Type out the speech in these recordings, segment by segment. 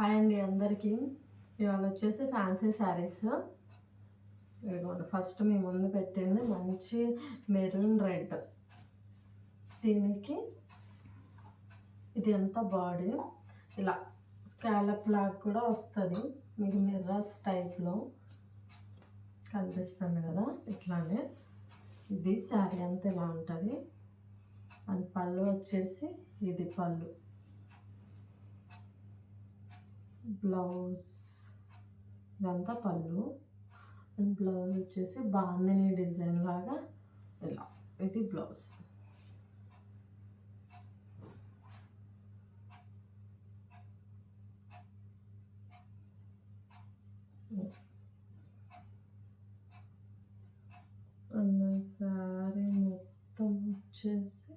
Hi అండి అందరికీ. ఇవాళ వచ్చేసి ఫ్యాన్సీ శారీస్. ఇదిగోండి, ఫస్ట్ మీ ముందు పెట్టింది మంచి మెరూన్ రెడ్. దీనికి ఇది ఎంత బాడీ ఇలా స్కాలప్ లాగా కూడా వస్తుంది, మీకు మిర్రర్స్ టైప్లో కనిపిస్తుంది కదా, ఇట్లానే ఇది శారీ అంతా ఇలా ఉంటుంది. అండ్ పళ్ళు వచ్చేసి ఇది పళ్ళు, బ్లౌజ్ ఇదంతా పళ్ళు. అండ్ బ్లౌజ్ వచ్చేసి బాందిని డిజైన్ లాగా ఇలా, ఇది బ్లౌజ్. అండ్ సారీ మొత్తం వచ్చేసి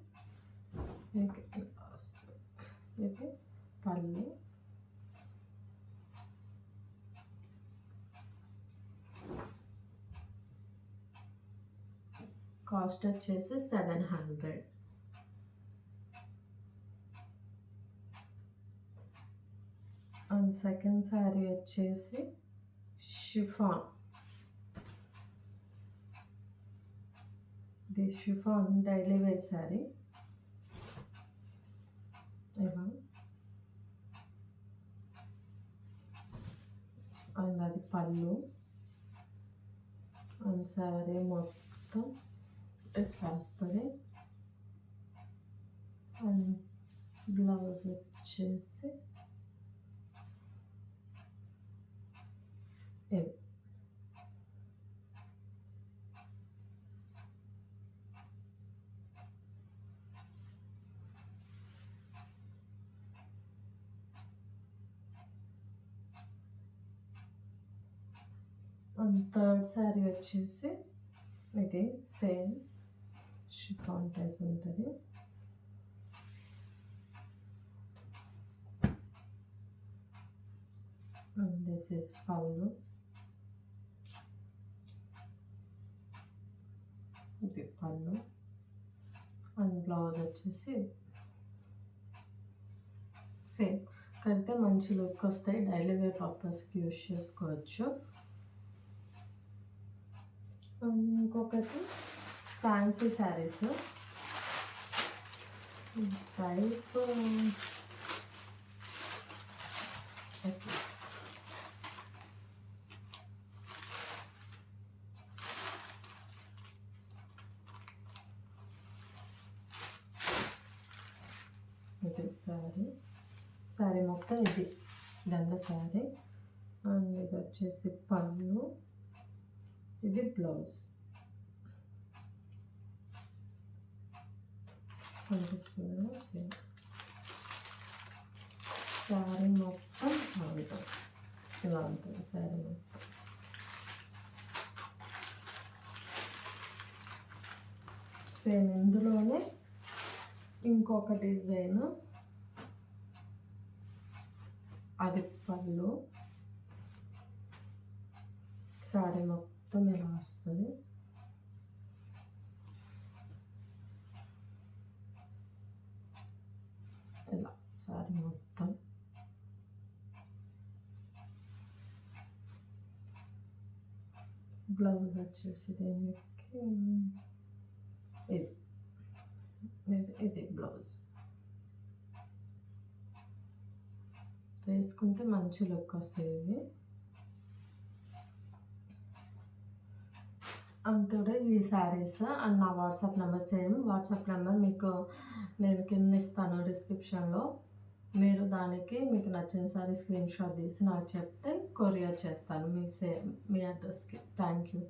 ఇది పళ్ళు. కాస్ట్ వచ్చేసి 700. అండ్ సెకండ్ శారీ వచ్చేసి షిఫాన్. ఇది chiffon daily wear sari. And అది పళ్ళు. అండ్ శారీ మొత్తం ఇట్లా వస్తుంది. అండ్ బ్లౌజ్ వచ్చేసి ఇది. అండ్ థర్డ్ శారీ వచ్చేసి ఇది సేమ్ షిఫాన్ టైప్ ఉంటుంది. అండ్ దిస్ ఇస్ పళ్ళు, ఇది పళ్ళు. అండ్ బ్లౌజ్ వచ్చేసి సేమ్. కడితే మంచి లుక్ వస్తాయి, డైలీ వేర్ పర్పస్కి యూజ్ చేసుకోవచ్చు. ఇంకొకటి ఫ్యాన్సీ శారీస్ టైప్ ఇది శారీ మొత్తం ఇది దండ శారీ. అండ్ ఇది వచ్చేసి పళ్ళు, ఇది బ్లౌజ్. కనిపిస్తుంది సేమ్. శారీ మొత్తం ఉంటుంది, ఇలా ఉంటుంది శారీ మొత్తం. సేమ్ ఇందులోనే ఇంకొక డిజైన్, అది పళ్ళు. శారీ మొత్తం ఇలా వస్తుంది. ఇలా శారీ మొత్తం. బ్లౌజ్ వచ్చేసి దీనికి ఇది బ్లౌజ్. వేసుకుంటే మంచి లుక్ వస్తుంది ఇది. అంటుడే ఈ శారీస్. అండ్ నా WhatsApp number same. WhatsApp number మీకు నేను కింద ఇస్తాను డిస్క్రిప్షన్లో. మీరు దానికి మీకు నచ్చిన శారీ స్క్రీన్ షాట్ తీసి నాకు చెప్తే కొరియర్ చేస్తాను మీ అడ్రస్కి. Thank you.